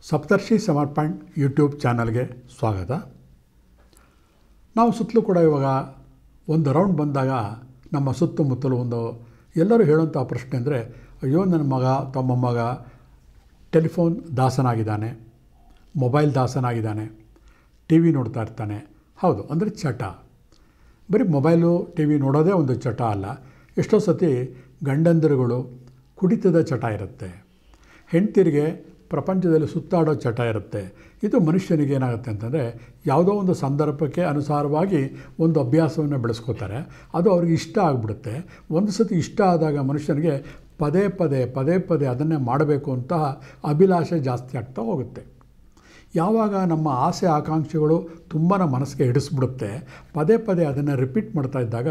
ಸಪ್ತರ್ಷಿ ಸಮರ್ಪಣ್ YouTube ಚಾನಲ್ಗೆ ಸ್ವಾಗತ. ನಾವು ಸುತ್ತಲೂ ಕೂಡ ಇವಾಗ ಒಂದು ರೌಂಡ್ ಬಂದಾಗ ನಮ್ಮ ಸುತ್ತಮುತ್ತಲು ಎಲ್ಲರೂ ಹೇಳುವಂಥ ಪ್ರಶ್ನೆ ಅಂದರೆ, ಅಯ್ಯೋ ನನ್ನ ಮಗ ತಮ್ಮ ಮಗ ಟೆಲಿಫೋನ್ ದಾಸನಾಗಿದ್ದಾನೆ, ಮೊಬೈಲ್ ದಾಸನಾಗಿದ್ದಾನೆ, ಟಿ ವಿ ನೋಡ್ತಾ ಇರ್ತಾನೆ. ಹೌದು, ಅಂದರೆ ಚಟ. ಬರೀ ಮೊಬೈಲು ಟಿ ವಿ ನೋಡೋದೇ ಒಂದು ಚಟ ಅಲ್ಲ. ಎಷ್ಟೋ ಸತಿ ಗಂಡಂದಿರುಗಳು ಕುಡಿತದ ಚಟ ಇರುತ್ತೆ, ಹೆಂಡ್ತಿರಿಗೆ ಪ್ರಪಂಚದಲ್ಲಿ ಸುತ್ತಾಡೋ ಚಟ ಇರುತ್ತೆ. ಇದು ಮನುಷ್ಯನಿಗೆ ಏನಾಗುತ್ತೆ ಅಂತಂದರೆ, ಯಾವುದೋ ಒಂದು ಸಂದರ್ಭಕ್ಕೆ ಅನುಸಾರವಾಗಿ ಒಂದು ಅಭ್ಯಾಸವನ್ನು ಬೆಳೆಸ್ಕೋತಾರೆ, ಅದು ಅವ್ರಿಗೆ ಇಷ್ಟ ಆಗಿಬಿಡುತ್ತೆ. ಒಂದು ಸತಿ ಇಷ್ಟ ಆದಾಗ ಮನುಷ್ಯನಿಗೆ ಪದೇ ಪದೇ ಅದನ್ನೇ ಮಾಡಬೇಕು ಅಂತ ಅಭಿಲಾಷೆ ಜಾಸ್ತಿ ಆಗ್ತಾ ಹೋಗುತ್ತೆ. ಯಾವಾಗ ನಮ್ಮ ಆಸೆ ಆಕಾಂಕ್ಷೆಗಳು ತುಂಬ ನಮ್ಮ ಮನಸ್ಸಿಗೆ ಹಿಡಿಸ್ಬಿಡುತ್ತೆ, ಪದೇ ಅದನ್ನು ರಿಪೀಟ್ ಮಾಡ್ತಾ ಇದ್ದಾಗ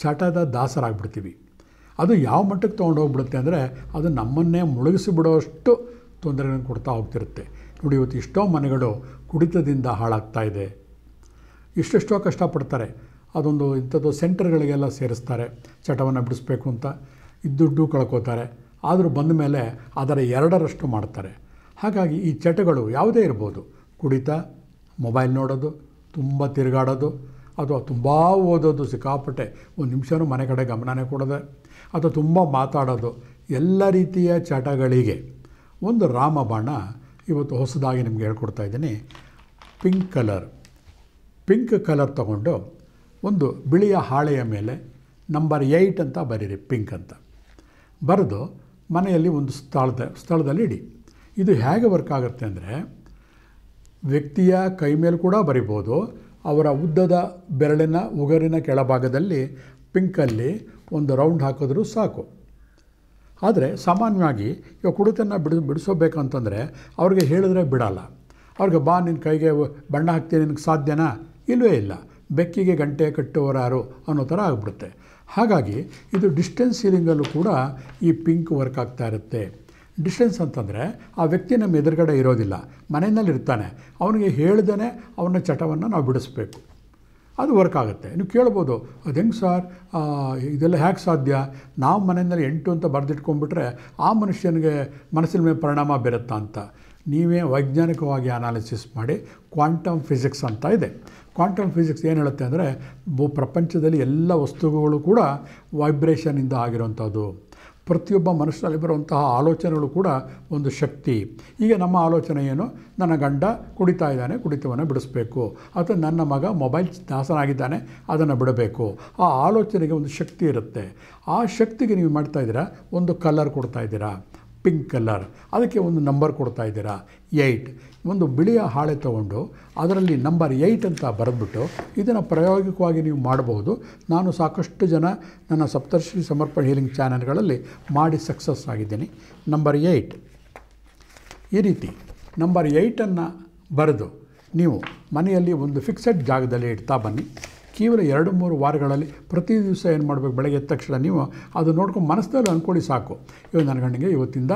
ಚಟದ ದಾಸರಾಗ್ಬಿಡ್ತೀವಿ. ಅದು ಯಾವ ಮಟ್ಟಕ್ಕೆ ತೊಗೊಂಡೋಗ್ಬಿಡುತ್ತೆ ಅಂದರೆ, ಅದು ನಮ್ಮನ್ನೇ ಮುಳುಗಿಸಿಬಿಡೋಷ್ಟು ತೊಂದರೆಗಳನ್ನು ಕೊಡ್ತಾ ಹೋಗ್ತಿರುತ್ತೆ. ನೋಡಿ, ಇವತ್ತು ಎಷ್ಟೋ ಮನೆಗಳು ಕುಡಿತದಿಂದ ಹಾಳಾಗ್ತಾ ಇದೆ. ಎಷ್ಟೆಷ್ಟೋ ಕಷ್ಟಪಡ್ತಾರೆ, ಅದೊಂದು ಇಂಥದ್ದು ಸೆಂಟರ್ಗಳಿಗೆಲ್ಲ ಸೇರಿಸ್ತಾರೆ ಚಟವನ್ನು ಬಿಡಿಸ್ಬೇಕು ಅಂತ. ದುಡ್ಡು ಕಳ್ಕೋತಾರೆ, ಆದರೂ ಬಂದ ಮೇಲೆ ಅದರ 2ರಷ್ಟು ಮಾಡ್ತಾರೆ. ಹಾಗಾಗಿ ಈ ಚಟಗಳು ಯಾವುದೇ ಇರ್ಬೋದು, ಕುಡಿತ, ಮೊಬೈಲ್ ನೋಡೋದು, ತುಂಬ ತಿರುಗಾಡೋದು, ಅಥವಾ ತುಂಬ ಓದೋದು, ಸಿಕ್ಕಾಪಟ್ಟೆ ಒಂದು ನಿಮಿಷವೂ ಮನೆ ಕಡೆ ಗಮನನೇ ಕೊಡೋದೆ, ಅಥವಾ ತುಂಬ ಮಾತಾಡೋದು, ಎಲ್ಲ ರೀತಿಯ ಚಟಗಳಿಗೆ ಒಂದು ರಾಮಬಾಣ ಇವತ್ತು ಹೊಸದಾಗಿ ನಿಮ್ಗೆ ಹೇಳ್ಕೊಡ್ತಾ ಇದ್ದೀನಿ. ಪಿಂಕ್ ಕಲರ್ ತಗೊಂಡು ಒಂದು ಬಿಳಿಯ ಹಾಳೆಯ ಮೇಲೆ ನಂಬರ್ 8 ಅಂತ ಬರೀರಿ, ಪಿಂಕ್ ಅಂತ ಬರೆದು ಮನೆಯಲ್ಲಿ ಒಂದು ಸ್ಥಳದಲ್ಲಿ ಇಡಿ. ಇದು ಹೇಗೆ ವರ್ಕ್ ಆಗುತ್ತೆ ಅಂದರೆ, ವ್ಯಕ್ತಿಯ ಕೈ ಮೇಲೆ ಕೂಡ ಬರಿಬೋದು, ಅವರ ಉದ್ದದ ಬೆರಳಿನ ಉಗುರಿನ ಕೆಳಭಾಗದಲ್ಲಿ ಪಿಂಕಲ್ಲಿ ಒಂದು ರೌಂಡ್ ಹಾಕಿದ್ರೂ ಸಾಕು. ಆದರೆ ಸಾಮಾನ್ಯವಾಗಿ ಇವಾಗ ಕುಡಿತನ್ನು ಬಿಡಿಸೋಬೇಕಂತಂದರೆ ಅವ್ರಿಗೆ ಹೇಳಿದ್ರೆ ಬಿಡಲ್ಲ. ಅವ್ರಿಗೆ ಬಾ ನಿನ್ನ ಕೈಗೆ ಬಣ್ಣ ಹಾಕ್ತೀನಿ, ನಿನಗೆ ಸಾಧ್ಯನಾ? ಇಲ್ಲವೇ ಇಲ್ಲ. ಬೆಕ್ಕಿಗೆ ಗಂಟೆ ಕಟ್ಟುವವರು ಯಾರು ಅನ್ನೋ ಥರ ಆಗಿಬಿಡುತ್ತೆ. ಹಾಗಾಗಿ ಇದು ಡಿಸ್ಟೆನ್ಸ್ ಸೀಲಿಂಗಲ್ಲೂ ಕೂಡ ಈ ಪಿಂಕ್ ವರ್ಕ್ ಆಗ್ತಾ ಇರುತ್ತೆ. ಡಿಸ್ಟೆನ್ಸ್ ಅಂತಂದರೆ ಆ ವ್ಯಕ್ತಿ ನಮ್ಮ ಎದುರುಗಡೆ ಇರೋದಿಲ್ಲ, ಮನೆಯಲ್ಲಿ ಇರ್ತಾನೆ, ಅವನಿಗೆ ಹೇಳ್ದೇ ಅವನ ಚಟವನ್ನು ನಾವು ಬಿಡಿಸ್ಬೇಕು. ಅದು ವರ್ಕ್ ಆಗುತ್ತೆ. ನೀವು ಕೇಳ್ಬೋದು, ಅದು ಹೆಂಗೆ ಸರ್, ಇದೆಲ್ಲ ಹೇಗೆ ಸಾಧ್ಯ? ನಾವು ಮನೆಯಲ್ಲಿ 8 ಅಂತ ಬರೆದಿಟ್ಕೊಂಡ್ಬಿಟ್ರೆ ಆ ಮನುಷ್ಯನಿಗೆ ಮನಸ್ಸಿನ ಮೇಲೆ ಪರಿಣಾಮ ಬೀರುತ್ತಾ ಅಂತ. ನೀವೇ ವೈಜ್ಞಾನಿಕವಾಗಿ ಅನಾಲಿಸಿಸ್ ಮಾಡಿ, ಕ್ವಾಂಟಮ್ ಫಿಸಿಕ್ಸ್ ಅಂತ ಇದೆ. ಕ್ವಾಂಟಮ್ ಫಿಸಿಕ್ಸ್ ಏನು ಹೇಳುತ್ತೆ ಅಂದರೆ, ಪ್ರಪಂಚದಲ್ಲಿ ಎಲ್ಲ ವಸ್ತುಗಳು ಕೂಡ ವೈಬ್ರೇಷನಿಂದ ಆಗಿರೋವಂಥದ್ದು. ಪ್ರತಿಯೊಬ್ಬ ಮನುಷ್ಯನಲ್ಲಿ ಬರುವಂತಹ ಆಲೋಚನೆಗಳು ಕೂಡ ಒಂದು ಶಕ್ತಿ. ಈಗ ನಮ್ಮ ಆಲೋಚನೆ ಏನು? ನನ್ನ ಗಂಡ ಕುಡಿತಾ ಇದ್ದಾನೆ, ಕುಡಿತವನ್ನು ಬಿಡಿಸ್ಬೇಕು, ಅಥವಾ ನನ್ನ ಮಗ ಮೊಬೈಲ್ ದಾಸನಾಗಿದ್ದಾನೆ, ಅದನ್ನು ಬಿಡಬೇಕು. ಆ ಆಲೋಚನೆಗೆ ಒಂದು ಶಕ್ತಿ ಇರುತ್ತೆ. ಆ ಶಕ್ತಿಗೆ ನೀವು ಮಾಡ್ತಾಯಿದ್ದೀರಾ, ಒಂದು ಕಲರ್ ಕೊಡ್ತಾಯಿದ್ದೀರಾ, ಪಿಂಕ್ ಕಲರ್. ಅದಕ್ಕೆ ಒಂದು ನಂಬರ್ ಕೊಡ್ತಾಯಿದ್ದೀರಾ, 8. ಒಂದು ಬಿಳಿಯ ಹಾಳೆ ತೊಗೊಂಡು ಅದರಲ್ಲಿ ನಂಬರ್ 8 ಅಂತ ಬರೆದ್ಬಿಟ್ಟು ಇದನ್ನು ಪ್ರಾಯೋಗಿಕವಾಗಿ ನೀವು ಮಾಡಬಹುದು. ನಾನು ಸಾಕಷ್ಟು ಜನ ನನ್ನ ಸಪ್ತರ್ಷಿ ಸಮರ್ಪಣ್ ಹೀಲಿಂಗ್ ಚಾನಲ್ಗಳಲ್ಲಿ ಮಾಡಿ ಸಕ್ಸಸ್ ಆಗಿದ್ದೀನಿ. ನಂಬರ್ 8 ಈ ರೀತಿ ನಂಬರ್ 8ಅನ್ನು ಬರೆದು ನೀವು ಮನೆಯಲ್ಲಿ ಒಂದು ಫಿಕ್ಸೆಡ್ ಜಾಗದಲ್ಲಿ ಇಡ್ತಾ ಬನ್ನಿ. ಕೇವಲ 2-3 ವಾರಗಳಲ್ಲಿ ಪ್ರತಿ ದಿವಸ ಏನು ಮಾಡಬೇಕು, ಬೆಳಗ್ಗೆ ಎದ್ದ ತಕ್ಷಣ ನೀವು ಅದು ನೋಡ್ಕೊಂಡು ಮನಸ್ಸಲ್ಲಿ ಅಂದ್ಕೊಳ್ಳಿ ಸಾಕು. ಇವಾಗ ನನ್ನ ಗಂಡಿಗೆ ಇವತ್ತಿಂದ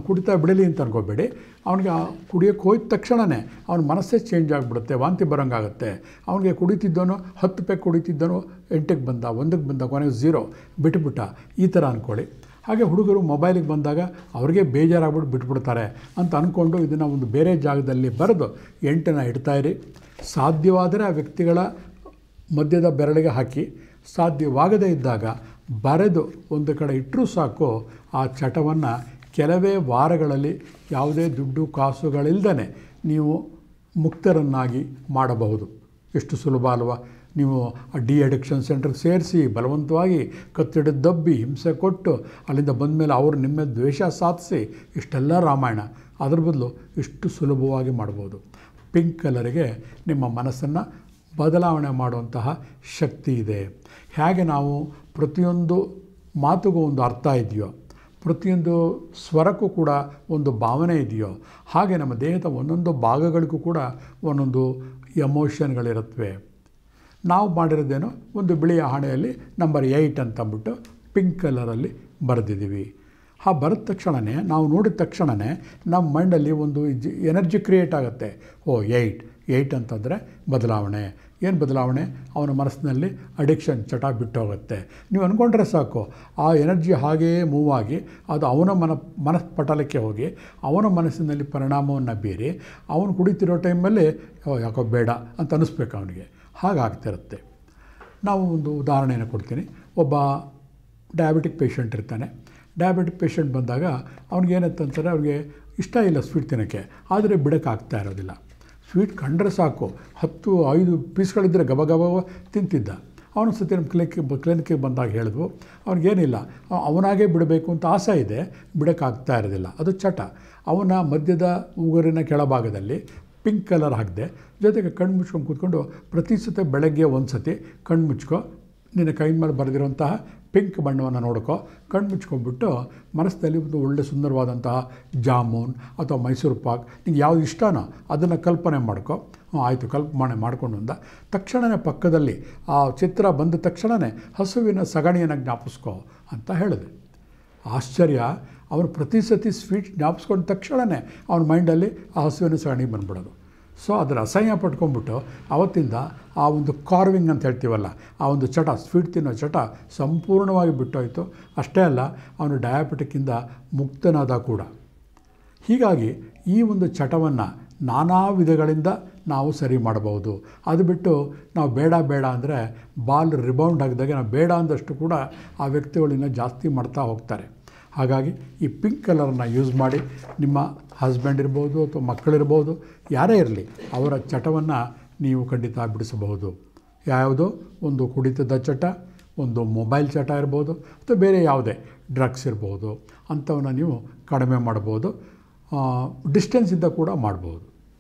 ಕುಡಿತಾ ಬಿಡಲಿ ಅಂತ ಅನ್ಕೋಬೇಡಿ. ಅವನಿಗೆ ಕುಡಿಯೋಕ್ಕೆ ಹೋದ ತಕ್ಷಣವೇ ಅವನ ಮನಸ್ಸೇ ಚೇಂಜ್ ಆಗಿಬಿಡುತ್ತೆ, ವಾಂತಿ ಬರೋಂಗಾಗುತ್ತೆ. ಅವನಿಗೆ ಕುಡಿತಿದ್ದವನು 10 ಪೆಗ್ ಕುಡಿತಿದ್ದನು 8ಕ್ಕೆ ಬಂದ, 1ಕ್ಕೆ ಬಂದ, ಕೊನೆಗೆ 0 ಬಿಟ್ಬಿಟ್ಟ, ಈ ಥರ ಅಂದ್ಕೊಳ್ಳಿ. ಹಾಗೆ ಹುಡುಗರು ಮೊಬೈಲಿಗೆ ಬಂದಾಗ ಅವ್ರಿಗೆ ಬೇಜಾರಾಗ್ಬಿಟ್ಟು ಬಿಟ್ಬಿಡ್ತಾರೆ ಅಂತ ಅಂದ್ಕೊಂಡು ಇದನ್ನು ಒಂದು ಬೇರೆ ಜಾಗದಲ್ಲಿ ಬರೆದು 8ನ ಇಡ್ತಾಯಿರಿ. ಸಾಧ್ಯವಾದರೆ ಆ ವ್ಯಕ್ತಿಗಳ ಮಧ್ಯದ ಬೆರಳಿಗೆ ಹಾಕಿ, ಸಾಧ್ಯವಾಗದೇ ಇದ್ದಾಗ ಬರೆದು ಒಂದು ಕಡೆ ಇಟ್ಟರೂ ಸಾಕು. ಆ ಚಟವನ್ನು ಕೆಲವೇ ವಾರಗಳಲ್ಲಿ ಯಾವುದೇ ದುಡ್ಡು ಕಾಸುಗಳಿಲ್ಲದೇ ನೀವು ಮುಕ್ತರನ್ನಾಗಿ ಮಾಡಬಹುದು. ಎಷ್ಟು ಸುಲಭ ಅಲ್ವಾ? ನೀವು ಡಿ ಅಡಿಕ್ಷನ್ ಸೆಂಟ್ರಿಗೆ ಸೇರಿಸಿ ಬಲವಂತವಾಗಿ ಕತ್ತಿಡಿದು ದಬ್ಬಿ ಹಿಂಸೆ ಕೊಟ್ಟು ಅಲ್ಲಿಂದ ಬಂದ ಮೇಲೆ ಅವರು ನಿಮ್ಮ ದ್ವೇಷ ಸಾಧಿಸಿ ಇಷ್ಟೆಲ್ಲ ರಾಮಾಯಣ. ಅದ್ರ ಬದಲು ಇಷ್ಟು ಸುಲಭವಾಗಿ ಮಾಡ್ಬೋದು. ಪಿಂಕ್ ಕಲರಿಗೆ ನಿಮ್ಮ ಮನಸ್ಸನ್ನು ಬದಲಾವಣೆ ಮಾಡುವಂತಹ ಶಕ್ತಿ ಇದೆ. ಹೇಗೆ ನಾವು ಪ್ರತಿಯೊಂದು ಮಾತುಗೂ ಒಂದು ಅರ್ಥ ಇದೆಯೋ, ಪ್ರತಿಯೊಂದು ಸ್ವರಕ್ಕೂ ಕೂಡ ಒಂದು ಭಾವನೆ ಇದೆಯೋ, ಹಾಗೆ ನಮ್ಮ ದೇಹದ ಒಂದೊಂದು ಭಾಗಗಳಿಗೂ ಕೂಡ ಒಂದೊಂದು ಎಮೋಷನ್ಗಳಿರುತ್ತವೆ. ನಾವು ಮಾಡಿರೋದೇನೋ ಒಂದು ಬಿಳಿಯ ಹಾಳೆಯಲ್ಲಿ ನಂಬರ್ 8 ಅಂತಂದ್ಬಿಟ್ಟು ಪಿಂಕ್ ಕಲರಲ್ಲಿ ಬರೆದಿದ್ದೀವಿ. ಬರೆದ ತಕ್ಷಣವೇ, ನಾವು ನೋಡಿದ ತಕ್ಷಣವೇ ನಮ್ಮ ಮೈಂಡಲ್ಲಿ ಒಂದು ಎನರ್ಜಿ ಕ್ರಿಯೇಟ್ ಆಗುತ್ತೆ. 8 ಅಂತಂದರೆ ಬದಲಾವಣೆ, ಏನು ಬದಲಾವಣೆ? ಅವನ ಮನಸ್ಸಿನಲ್ಲಿ ಅಡಿಕ್ಷನ್ ಚಟ ಬಿಟ್ಟೋಗುತ್ತೆ. ನೀವು ಅಂದ್ಕೊಂಡ್ರೆ ಸಾಕು, ಆ ಎನರ್ಜಿ ಹಾಗೆಯೇ ಮೂವ್ ಆಗಿ ಅದು ಅವನ ಮನಸ್ಪಟಲಕ್ಕೆ ಹೋಗಿ ಅವನ ಮನಸ್ಸಿನಲ್ಲಿ ಪರಿಣಾಮವನ್ನು ಬೀರಿ ಅವನು ಕುಡಿತಿರೋ ಟೈಮಲ್ಲಿ ಯಾಕೋ ಬೇಡ ಅಂತ ಅನ್ನಿಸ್ಬೇಕು ಅವನಿಗೆ. ಹಾಗಾಗ್ತಿರುತ್ತೆ. ನಾವು ಒಂದು ಉದಾಹರಣೆಯನ್ನು ಕೊಡ್ತೀನಿ. ಒಬ್ಬ ಡಯಾಬಿಟಿಕ್ ಪೇಷಂಟ್ ಇರ್ತಾನೆ. ಡಯಾಬಿಟಿಕ್ ಪೇಷಂಟ್ ಬಂದಾಗ ಅವ್ನಿಗೇನಂತಂತಾರೆ, ಅವ್ರಿಗೆ ಇಷ್ಟ ಇಲ್ಲ ಸ್ವೀಟ್ ತಿನ್ನೋಕ್ಕೆ, ಆದರೆ ಬಿಡೋಕ್ಕಾಗ್ತಾ ಇರೋದಿಲ್ಲ. ಸ್ವೀಟ್ ಕಂಡ್ರೆ ಸಾಕು 10-5 ಪೀಸ್ಗಳಿದ್ದರೆ ಗಬ ಗಬ ತಿಂತಿದ್ದ. ಅವನು ಸತಿ ನಮ್ಮ ಕ್ಲಿನಿಕ್ಕಿಗೆ ಬಂದಾಗ ಹೇಳಿದ್ವು, ಅವ್ನಿಗೇನಿಲ್ಲ, ಅವನಾಗೇ ಬಿಡಬೇಕು ಅಂತ ಆಸೆ ಇದೆ, ಬಿಡೋಕ್ಕಾಗ್ತಾ ಇರೋದಿಲ್ಲ. ಅದು ಚಟ. ಅವನ ಮಧ್ಯದ ಉಗುರಿನ ಕೆಳಭಾಗದಲ್ಲಿ ಪಿಂಕ್ ಕಲರ್ ಹಾಕಿದೆ, ಜೊತೆಗೆ ಕಣ್ಣು ಮುಚ್ಕೊಂಡು ಕೂತ್ಕೊಂಡು ಪ್ರತಿ ಸತಿ ಬೆಳಗ್ಗೆ ಒಂದು ಸತಿ ಕಣ್ಣು ಮುಚ್ಕೊ, ನಿನ್ನ ಕೈ ಮೇಲೆ ಬರೆದಿರುವಂತಹ ಪಿಂಕ್ ಬಣ್ಣವನ್ನು ನೋಡ್ಕೊ, ಕಣ್ಣು ಮುಚ್ಕೊಂಡ್ಬಿಟ್ಟು ಮನಸ್ಸಿನಲ್ಲಿ ಒಂದು ಒಳ್ಳೆ ಸುಂದರವಾದಂತಹ ಜಾಮೂನ್ ಅಥವಾ ಮೈಸೂರು ಪಾಕ್ ನಿಂಗೆ ಯಾವುದು ಇಷ್ಟನೋ ಅದನ್ನು ಕಲ್ಪನೆ ಮಾಡ್ಕೊ. ಆಯಿತು, ಕಲ್ಪನೆ ಮಾಡ್ಕೊಂಡು ಅಂದ ತಕ್ಷಣವೇ ಪಕ್ಕದಲ್ಲಿ ಆ ಚಿತ್ರ ಬಂದ ತಕ್ಷಣವೇ ಹಸುವಿನ ಸಗಣಿಯನ್ನು ಜ್ಞಾಪಿಸ್ಕೊ ಅಂತ ಹೇಳಿದೆ. ಆಶ್ಚರ್ಯ, ಅವನು ಪ್ರತಿ ಸತಿ ಸ್ವೀಟ್ ಜ್ಞಾಪಿಸ್ಕೊಂಡ ತಕ್ಷಣವೇ ಅವನ ಮೈಂಡಲ್ಲಿ ಆ ಹಸುವಿನ ಸಗಣಿ ಬಂದ್ಬಿಡೋದು. ಸೊ ಅದರ ಅಸಹ್ಯ ಪಟ್ಕೊಂಡ್ಬಿಟ್ಟು ಅವತ್ತಿಂದ ಆ ಒಂದು ಕಾರ್ವಿಂಗ್ ಅಂತ ಹೇಳ್ತೀವಲ್ಲ, ಆ ಒಂದು ಚಟ, ಸ್ವೀಟ್ ತಿನ್ನೋ ಚಟ ಸಂಪೂರ್ಣವಾಗಿ ಬಿಟ್ಟೋಯಿತು. ಅಷ್ಟೇ ಅಲ್ಲ, ಅವನು ಡಯಾಬಿಟಿಕ್ಕಿಂದ ಮುಕ್ತನಾದ ಕೂಡ. ಹೀಗಾಗಿ ಈ ಒಂದು ಚಟವನ್ನು ನಾನಾ ವಿಧಗಳಿಂದ ನಾವು ಸರಿ ಮಾಡಬಹುದು. ಅದು ಬಿಟ್ಟು ನಾವು ಬೇಡ ಬೇಡ ಅಂದರೆ ಬಾಲ್ ರಿಬೌಂಡ್ ಆಗಿದಾಗ ನಾವು ಬೇಡ ಅಂದಷ್ಟು ಕೂಡ ಆ ವ್ಯಕ್ತಿಗಳಿಂದ ಜಾಸ್ತಿ ಮಾಡ್ತಾ ಹೋಗ್ತಾರೆ. ಹಾಗಾಗಿ ಈ ಪಿಂಕ್ ಕಲರನ್ನು ಯೂಸ್ ಮಾಡಿ ನಿಮ್ಮ ಹಸ್ಬೆಂಡ್ ಇರ್ಬೋದು ಅಥವಾ ಮಕ್ಕಳಿರ್ಬೋದು, ಯಾರೇ ಇರಲಿ, ಅವರ ಚಟವನ್ನು ನೀವು ಖಂಡಿತ ಬಿಡಿಸಬಹುದು. ಯಾವುದೋ ಒಂದು ಕುಡಿತದ ಚಟ, ಒಂದು ಮೊಬೈಲ್ ಚಟ ಇರ್ಬೋದು, ಅಥವಾ ಬೇರೆ ಯಾವುದೇ ಡ್ರಗ್ಸ್ ಇರ್ಬೋದು, ಅಂಥವನ್ನು ನೀವು ಕಡಿಮೆ ಮಾಡ್ಬೋದು. ಡಿಸ್ಟೆನ್ಸಿಂದ ಕೂಡ ಮಾಡ್ಬೋದು.